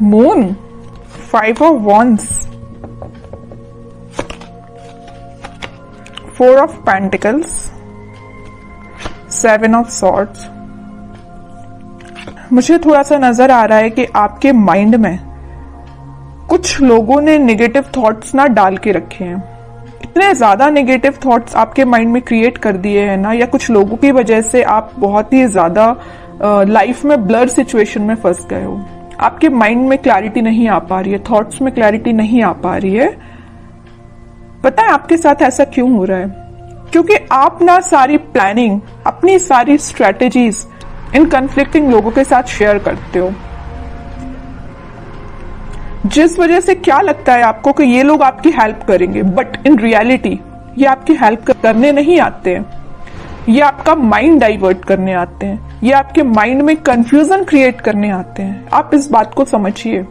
Moon, 5 of wands, 4 of pentacles, 7 of swords। मुझे थोड़ा सा नजर आ रहा है कि आपके माइंड में कुछ लोगों ने नेगेटिव थॉट्स ना डाल के रखे हैं। इतने ज्यादा नेगेटिव थॉट्स आपके माइंड में क्रिएट कर दिए हैं ना, या कुछ लोगों की वजह से आप बहुत ही ज्यादा लाइफ में ब्लर सिचुएशन में फंस गए हो। आपके माइंड में क्लैरिटी नहीं आ पा रही है, थॉट्स में क्लैरिटी नहीं आ पा रही है। पता है आपके साथ ऐसा क्यों हो रहा है? क्योंकि आप ना सारी प्लानिंग, अपनी सारी स्ट्रेटेजीज इन कन्फ्लिक्टिंग लोगों के साथ शेयर करते हो, जिस वजह से क्या लगता है आपको कि ये लोग आपकी हेल्प करेंगे, बट इन रियलिटी ये आपकी हेल्प करने नहीं आते हैं। ये आपका माइंड डाइवर्ट करने आते हैं, ये आपके माइंड में कंफ्यूजन क्रिएट करने आते हैं। आप इस बात को समझिए।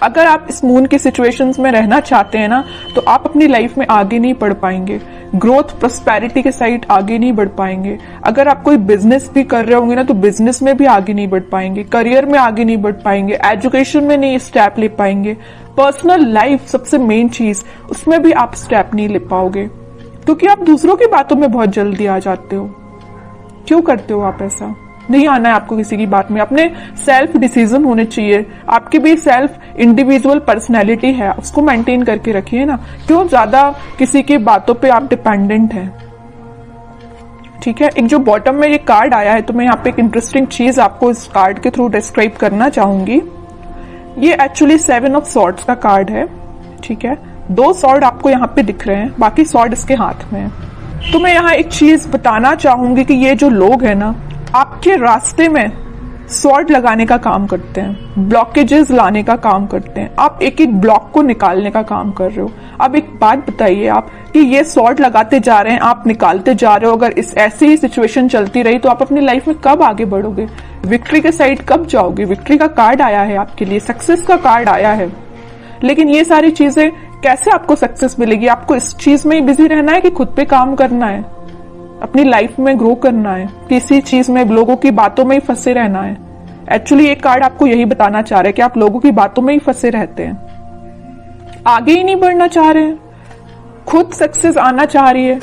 अगर आप इस मून की सिचुएशंस में रहना चाहते हैं ना, तो आप अपनी लाइफ में आगे नहीं बढ़ पाएंगे, ग्रोथ प्रॉस्पेरिटी के साइड आगे नहीं बढ़ पाएंगे। अगर आप कोई बिजनेस भी कर रहे होंगे ना, तो बिजनेस में भी आगे नहीं बढ़ पाएंगे, करियर में आगे नहीं बढ़ पाएंगे, एजुकेशन में नहीं स्टेप ले पाएंगे, पर्सनल लाइफ सबसे मेन चीज, उसमें भी आप स्टेप नहीं ले पाओगे, क्योंकि आप दूसरों की बातों में बहुत जल्दी आ जाते हो। क्यों करते हो आप ऐसा? नहीं आना है आपको किसी की बात में। अपने सेल्फ डिसीजन होने चाहिए। आपकी भी सेल्फ इंडिविजुअल पर्सनैलिटी है, उसको मेंटेन करके रखिए ना। क्यों ज्यादा किसी की बातों पे आप डिपेंडेंट हैं? ठीक है। एक जो बॉटम में ये कार्ड आया है, तो मैं यहाँ पे एक इंटरेस्टिंग चीज आपको इस कार्ड के थ्रू डिस्क्राइब करना चाहूंगी। ये एक्चुअली 7 ऑफ सॉर्ड्स का कार्ड है। ठीक है, 2 सॉर्ड आपको यहाँ पे दिख रहे हैं, बाकी सॉर्ड इसके हाथ में है। तो मैं यहाँ एक चीज बताना चाहूंगी कि ये जो लोग हैं ना, आपके रास्ते में सॉर्ड लगाने का काम करते हैं, ब्लॉकेजेस लाने का काम करते हैं। आप एक एक ब्लॉक को निकालने का काम कर रहे हो। अब एक बात बताइए आप कि ये सॉर्ड लगाते जा रहे हैं, आप निकालते जा रहे हो। अगर इस ऐसी ही सिचुएशन चलती रही तो आप अपनी लाइफ में कब आगे बढ़ोगे? विक्ट्री के साइड कब जाओगे? विक्ट्री का कार्ड आया है आपके लिए, सक्सेस का कार्ड आया है। लेकिन ये सारी चीजें कैसे आपको सक्सेस मिलेगी? आपको इस चीज में ही बिजी रहना है कि खुद पे काम करना है, अपनी लाइफ में ग्रो करना है, किसी चीज में लोगों की बातों में ही फंसे रहना है? एक्चुअली ये कार्ड आपको यही बताना चाह रहा है कि आप लोगों की बातों में ही फंसे रहते हैं, आगे ही नहीं बढ़ना चाह रहे हैं, खुद सक्सेस आना चाह रही है।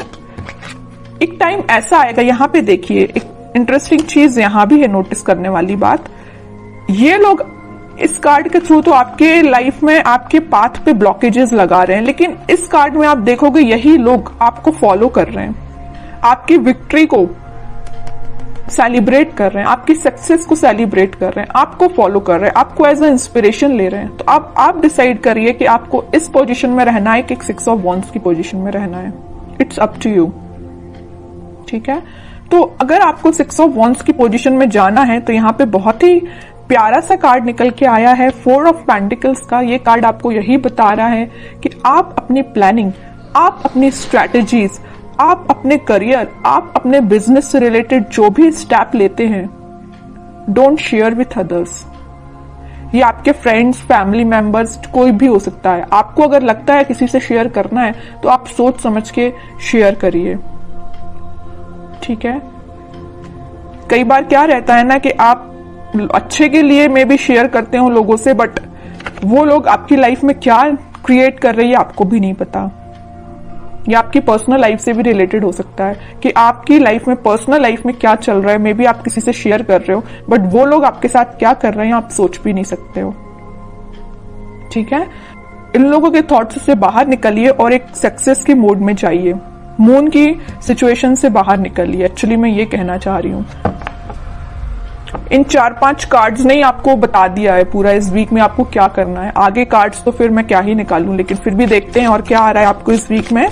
एक टाइम ऐसा आएगा, यहाँ पे देखिए एक इंटरेस्टिंग चीज यहाँ भी है नोटिस करने वाली बात। ये लोग इस कार्ड के थ्रू तो आपके लाइफ में आपके पाथ पे ब्लॉकेजेस लगा रहे हैं, लेकिन इस कार्ड में आप देखोगे यही लोग आपको फॉलो कर रहे हैं, आपकी विक्ट्री को सेलिब्रेट कर रहे हैं, आपकी सक्सेस को सेलिब्रेट कर रहे हैं, आपको फॉलो कर रहे हैं, आपको एज अ इंस्पिरेशन ले रहे हैं। तो आप डिसाइड करिए कि आपको इस पोजीशन में रहना है कि 6 ऑफ वॉन्ड्स की पोजीशन में रहना है। It's up to you. ठीक है, तो अगर आपको 6 ऑफ वॉन्ड्स की पोजीशन में जाना है, तो यहाँ पे बहुत ही प्यारा सा कार्ड निकल के आया है, 4 ऑफ पेंटिकल्स का। ये कार्ड आपको यही बता रहा है कि आप अपनी प्लानिंग, आप अपनी स्ट्रैटेजीज, आप अपने करियर, आप अपने बिजनेस से रिलेटेड जो भी स्टेप लेते हैं, डोंट शेयर विथ अदर्स। ये आपके फ्रेंड्स, फैमिली मेंबर्स, कोई भी हो सकता है। आपको अगर लगता है किसी से शेयर करना है, तो आप सोच समझ के शेयर करिए। ठीक है, कई बार क्या रहता है ना कि आप अच्छे के लिए मे भी शेयर करते हो लोगों से, बट वो लोग आपकी लाइफ में क्या क्रिएट कर रही है आपको भी नहीं पता। या आपकी पर्सनल लाइफ से भी रिलेटेड हो सकता है कि आपकी लाइफ में, पर्सनल लाइफ में क्या चल रहा है, मे बी आप किसी से शेयर कर रहे हो, बट वो लोग आपके साथ क्या कर रहे हैं आप सोच भी नहीं सकते हो। ठीक है, इन लोगों के थॉट्स से बाहर निकलिए और एक सक्सेस के मोड में जाइए। मून की सिचुएशन से बाहर निकलिए, एक्चुअली मैं ये कहना चाह रही हूँ। इन 4-5 कार्ड्स ने ही आपको बता दिया है पूरा इस वीक में आपको क्या करना है। आगे कार्ड्स तो फिर मैं क्या ही निकालूं, लेकिन फिर भी देखते हैं और क्या आ रहा है आपको इस वीक में।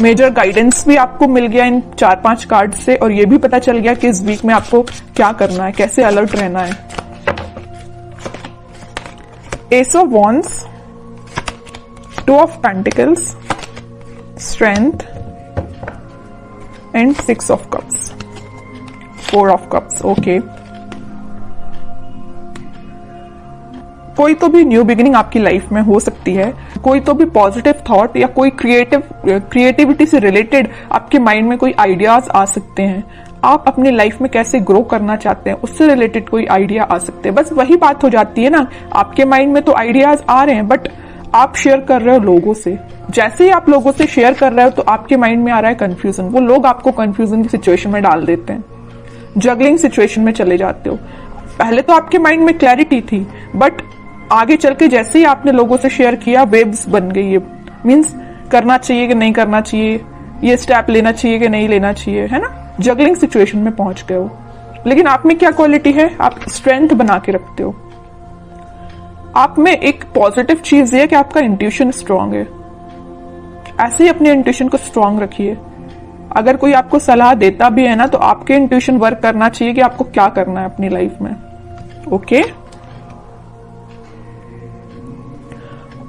मेजर गाइडेंस भी आपको मिल गया इन 4-5 कार्ड से, और ये भी पता चल गया कि इस वीक में आपको क्या करना है, कैसे अलर्ट रहना है। S of wands, 2 of pentacles, strength and 6 of cups, 4 of cups. Okay, कोई तो भी न्यू बिगिनिंग आपकी लाइफ में हो सकती है, कोई तो भी पॉजिटिव थॉट या कोई क्रिएटिविटी से रिलेटेड आपके माइंड में कोई आइडियाज आ सकते हैं। आप अपनी लाइफ में कैसे ग्रो करना चाहते हैं उससे रिलेटेड कोई आइडिया आ सकते हैं। बस वही बात हो जाती है ना, आपके माइंड में तो आइडियाज आ रहे हैं बट आप शेयर कर रहे हो लोगों से। जैसे ही आप लोगों से शेयर कर रहे हो तो आपके माइंड में आ रहा है कंफ्यूजन, वो लोग आपको कंफ्यूजन की सिचुएशन में डाल देते हैं, जगलिंग सिचुएशन में चले जाते हो। पहले तो आपके माइंड में क्लैरिटी थी बट आगे चल के जैसे ही आपने लोगों से शेयर किया वेव्स बन गई है, मीन्स करना चाहिए कि नहीं करना चाहिए, ये स्टेप लेना चाहिए कि नहीं लेना चाहिए, है ना, जगलिंग सिचुएशन में पहुंच गए हो। लेकिन आप में क्या क्वालिटी है, आप स्ट्रेंथ बना के रखते हो। आप में एक पॉजिटिव चीज ये है कि आपका इंट्यूशन स्ट्रांग है। ऐसे ही अपने इंट्यूशन को स्ट्रांग रखिए। अगर कोई आपको सलाह देता भी है ना तो आपके इंट्यूशन वर्क करना चाहिए कि आपको क्या करना है अपनी लाइफ में। ओके,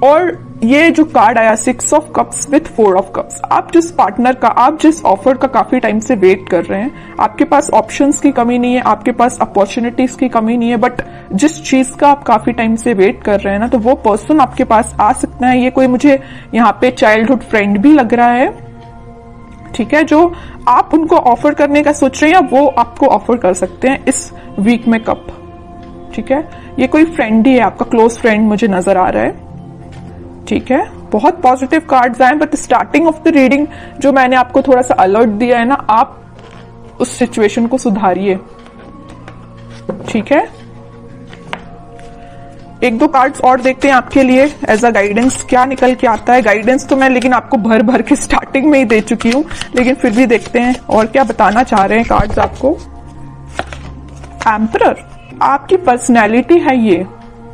और ये जो कार्ड आया 6 of cups with 4 of cups, आप जिस पार्टनर का, आप जिस ऑफर का काफी टाइम से वेट कर रहे हैं, आपके पास ऑप्शंस की कमी नहीं है, आपके पास अपॉर्चुनिटीज की कमी नहीं है, बट जिस चीज का आप काफी टाइम से वेट कर रहे हैं ना, तो वो पर्सन आपके पास आ सकता है। ये कोई मुझे यहाँ पे चाइल्डहुड फ्रेंड भी लग रहा है, ठीक है, जो आप उनको ऑफर करने का सोच रहे हैं या वो आपको ऑफर कर सकते हैं इस वीक में कप, ठीक है। ये कोई फ्रेंड ही है, आपका क्लोज फ्रेंड मुझे नजर आ रहा है, ठीक है। बहुत पॉजिटिव कार्ड्स आए but starting of the reading जो मैंने आपको थोड़ा सा अलर्ट दिया है ना, आप उस सिचुएशन को सुधारिए, ठीक है। एक दो कार्ड्स और देखते हैं आपके लिए एज अ गाइडेंस, क्या निकल के आता है। गाइडेंस तो मैं लेकिन आपको भर भर के स्टार्टिंग में ही दे चुकी हूं, लेकिन फिर भी देखते हैं और क्या बताना चाह रहे हैं कार्ड्स आपको। एम्परर, आपकी पर्सनैलिटी है ये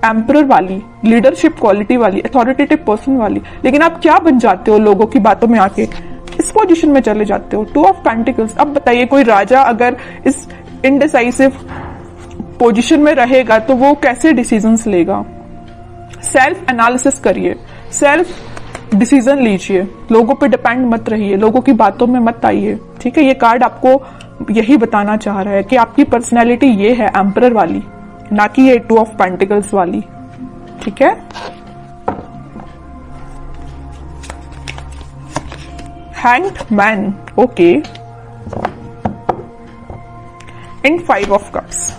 एम्परर वाली, लीडरशिप क्वालिटी वाली, अथॉरिटेटिव पर्सन वाली, लेकिन आप क्या बन जाते हो लोगों की बातों में आके, इस पोजीशन में चले जाते हो। 2 ऑफ पेंटिकल्स, अब बताइए कोई राजा अगर इस इनडिसाइसिव पोजीशन में रहेगा तो वो कैसे डिसीजंस लेगा। सेल्फ एनालिसिस करिए, सेल्फ डिसीजन लीजिए, लोगों पे डिपेंड मत रहिए, लोगों की बातों में मत आइए, ठीक है। ये कार्ड आपको यही बताना चाह रहा है कि आपकी पर्सनैलिटी ये है एम्परर वाली, ना कि ये 2 ऑफ पेंटिकल्स वाली, ठीक है। Hanged man, okay, in 5 of cups.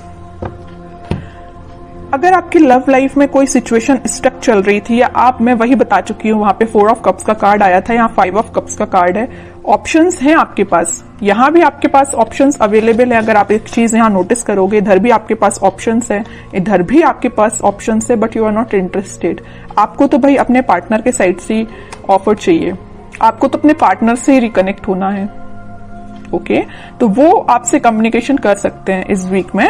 अगर आपकी लव लाइफ में कोई सिचुएशन स्टक चल रही थी, या आप, मैं वही बता चुकी हूं, वहां पे 4 ऑफ कप्स का कार्ड आया था, यहाँ 5 ऑफ कप्स का कार्ड है। ऑप्शंस हैं आपके पास, यहां भी आपके पास ऑप्शंस अवेलेबल है। अगर आप एक चीज यहां नोटिस करोगे, इधर भी आपके पास ऑप्शंस है, इधर भी आपके पास ऑप्शंस है, but you are not interested. आपको तो भाई अपने पार्टनर के साइड से ऑफर चाहिए, आपको तो अपने पार्टनर से रिकनेक्ट होना है, ओके। तो वो आपसे कम्युनिकेशन कर सकते हैं इस वीक में।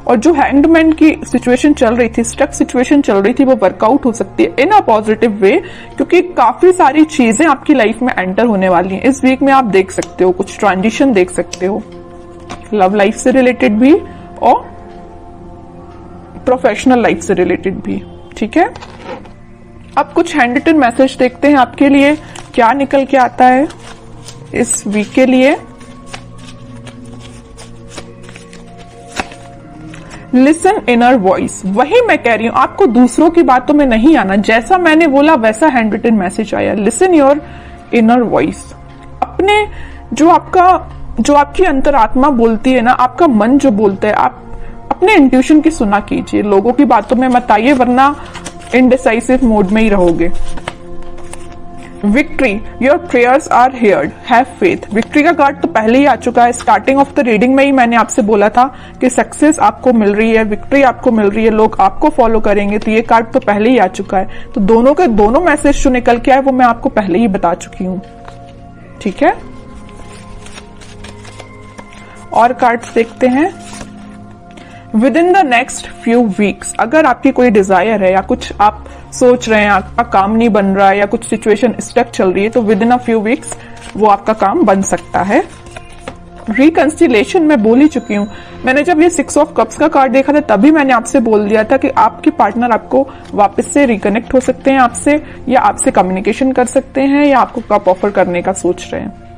और जो हैंगमैन की सिचुएशन चल रही थी, स्टक सिचुएशन चल रही थी, वो वर्कआउट हो सकती है इन अ पॉजिटिव वे, क्योंकि काफी सारी चीजें आपकी लाइफ में एंटर होने वाली हैं इस वीक में। आप देख सकते हो कुछ ट्रांजिशन देख सकते हो, लव लाइफ से रिलेटेड भी और प्रोफेशनल लाइफ से रिलेटेड भी, ठीक है। अब कुछ हैंड रिटन मैसेज देखते हैं आपके लिए क्या निकल के आता है इस वीक के लिए। लिसन इनर वॉइस, वही मैं कह रही हूं, आपको दूसरों की बातों में नहीं आना, जैसा मैंने बोला वैसा हैंड रिटन मैसेज आया। लिसन योर इनर वॉइस, अपने जो आपकी अंतरात्मा बोलती है ना, आपका मन जो बोलता है, आप अपने इंट्यूशन की सुना कीजिए, लोगों की बातों में मत आइए, वरना इनडिसाइसिव मोड में ही रहोगे। Victory, your prayers are heard, have faith. Victory का कार्ड तो पहले ही आ चुका है, स्टार्टिंग ऑफ द रीडिंग में ही मैंने आपसे बोला था कि सक्सेस आपको मिल रही है, विक्ट्री आपको मिल रही है, लोग आपको फॉलो करेंगे, तो ये कार्ड तो पहले ही आ चुका है। तो दोनों के दोनों मैसेज जो निकल के आए वो मैं आपको पहले ही बता चुकी हूं, ठीक है। और कार्ड्स देखते हैं। With in the next few weeks, अगर आपकी कोई डिजायर है या कुछ आप सोच रहे हैं, आपका काम नहीं बन रहा है या कुछ सिचुएशन स्टक चल रही है, तो with in a few weeks वो आपका काम बन सकता है। रिकंसिलेशन मैं बोल ही चुकी हूं, मैंने जब ये 6 ऑफ कप्स का कार्ड देखा था तभी मैंने आपसे बोल दिया था कि आपके पार्टनर आपको वापस से रिकनेक्ट हो सकते हैं आपसे, या आपसे कम्युनिकेशन कर सकते हैं, या आपको कप ऑफर करने का सोच रहे हैं।